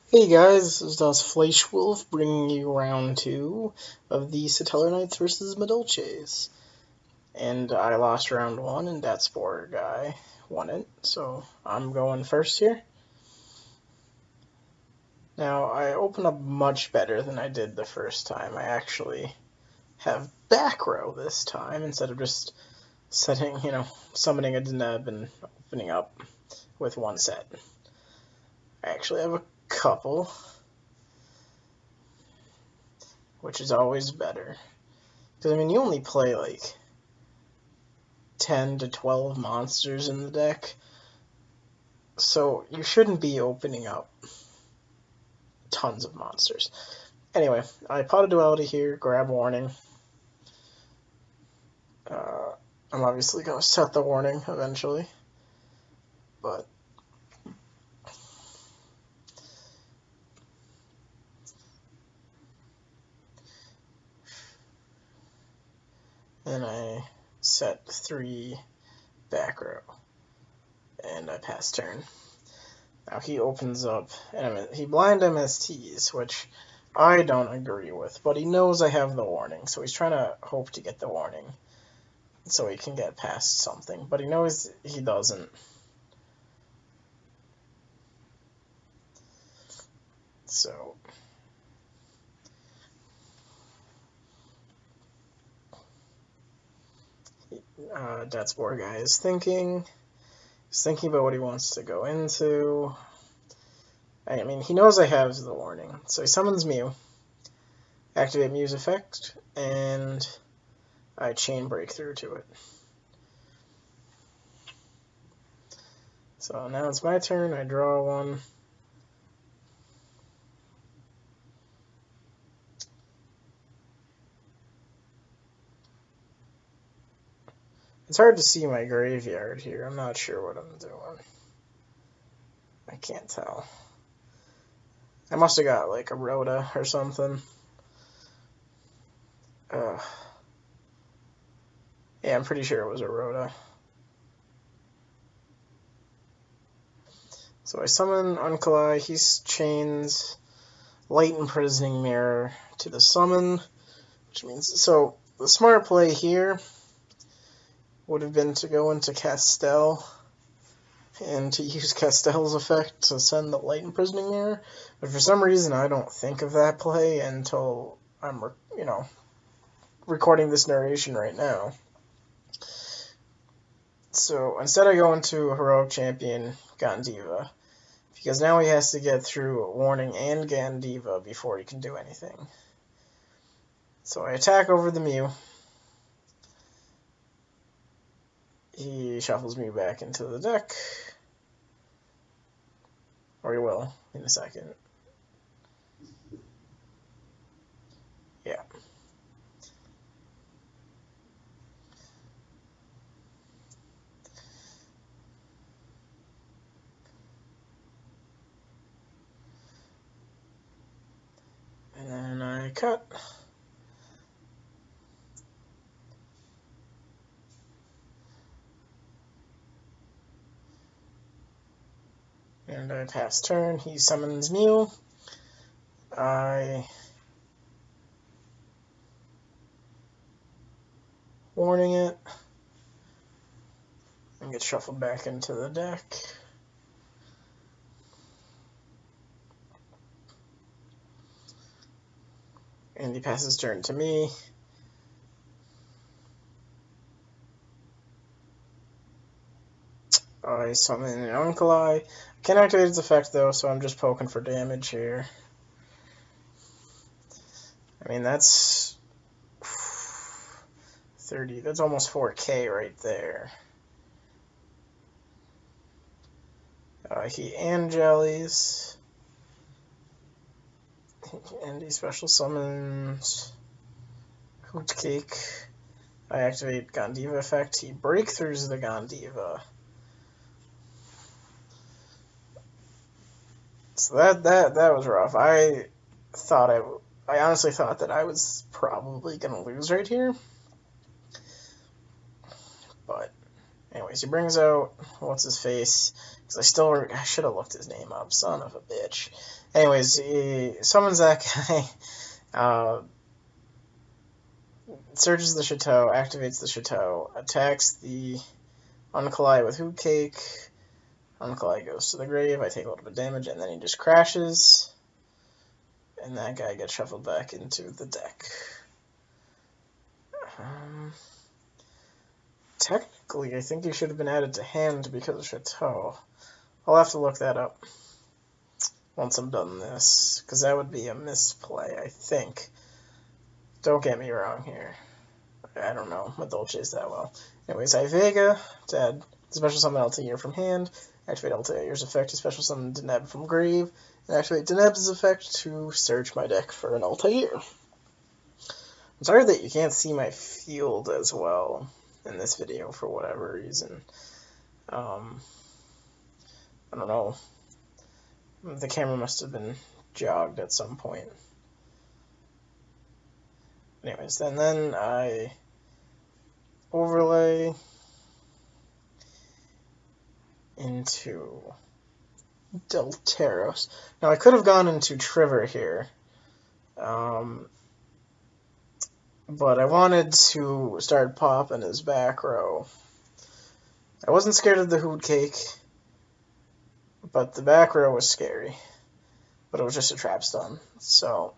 Hey guys, this is DasFleishwulf bringing you round 2 of the Satellarknights versus Madolches. And I lost round 1 and that Spore guy won it, so I'm going first here. Now, I open up much better than I did the first time. I actually have back row this time instead of just summoning a Deneb and opening up with one set. I actually have a couple, which is always better. Because, I mean, you only play, like, 10 to 12 monsters in the deck, so you shouldn't be opening up tons of monsters. Anyway, I pot a duality here, grab warning. I'm obviously going to set the warning eventually, but then I set 3 back row, and I pass turn. Now he opens up, and he blind MSTs, which I don't agree with, but he knows I have the warning, so he's trying to hope to get the warning so he can get past something, but he knows he doesn't. So that Spore guy is thinking. He's thinking about what he wants to go into. I mean, he knows I have the warning, so he summons Mew, activate Mew's effect, and I chain breakthrough to it. So now it's my turn. I draw one. It's hard to see my graveyard here. I'm not sure what I'm doing. I can't tell. I must have got like a Rhoda or something. Yeah, I'm pretty sure it was a Rhoda. So I summon Unkalai. He chains Light Imprisoning Mirror to the summon, which means, so the smart play here would have been to go into Castel and to use Castel's effect to send the Light Imprisoning Mirror, but for some reason I don't think of that play until I'm, recording this narration right now. So instead I go into Heroic Champion Gandiva, because now he has to get through Warning and Gandiva before he can do anything. So I attack over the Mew. He shuffles Mew back into the deck. Or he will in a second. Yeah. And then I cut. And I pass turn. He summons Mew. I warning it. And get shuffled back into the deck. And he passes turn to me. I summon an Unkalai. I can't activate its effect though, so I'm just poking for damage here. I mean, that's 30. That's almost 4K right there. He Angelies. And he special summons Hoot Cake. I activate Gandiva effect. He breakthroughs the Gandiva. So that was rough. I honestly thought that I was probably gonna lose right here. But anyways, Anyways, he brings out what's his face, because I should have looked his name up, son of a bitch. Anyways, he summons that guy, searches the chateau, activates the chateau, attacks the Unkalai with Hoot Cake. Unkalai goes to the grave, I take a little bit of damage, and then he just crashes, and that guy gets shuffled back into the deck. Technically, I think he should have been added to hand because of Chateau. I'll have to look that up once I'm done this, because that would be a misplay, I think. Don't get me wrong here. I don't know Madolche's that well. Anyways, I Vega to add special summon Altair from hand, activate Altair's effect to special summon Deneb from grave, and activate Deneb's effect to search my deck for an Altair. I'm sorry that you can't see my field as well in this video for whatever reason. I don't know. The camera must have been jogged at some point. Anyways, then I overlay into Delteros. Now I could have gone into Triver here, but I wanted to start popping his back row. I wasn't scared of the Hoot Cake, but the back row was scary. But it was just a trap stun, so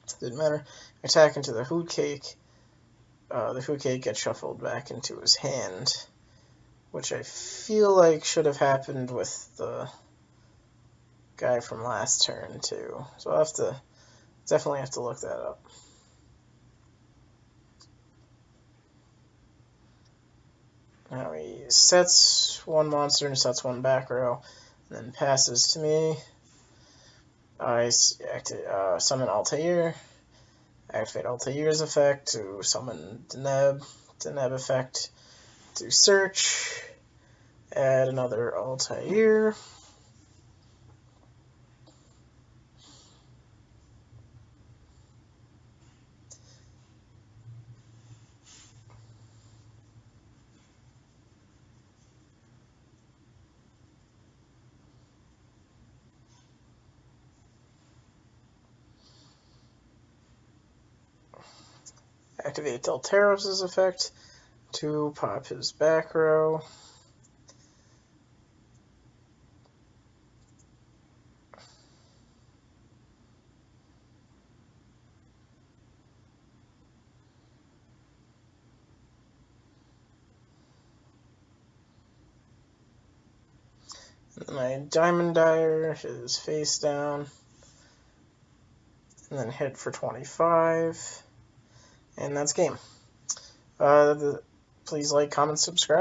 it didn't matter. Attack into the Hoot Cake. The Hoot Cake gets shuffled back into his hand, which I feel like should have happened with the guy from last turn too. So I'll definitely have to look that up. Now he sets one monster and sets one back row, and then passes to me. I summon Altair, activate Altair's effect to summon Deneb, Deneb effect to search, add another Altair. Activate Delteros' effect to pop his back row. And my Diamond Dyer is face down. And then hit for 25. And that's game. Please like, comment, subscribe.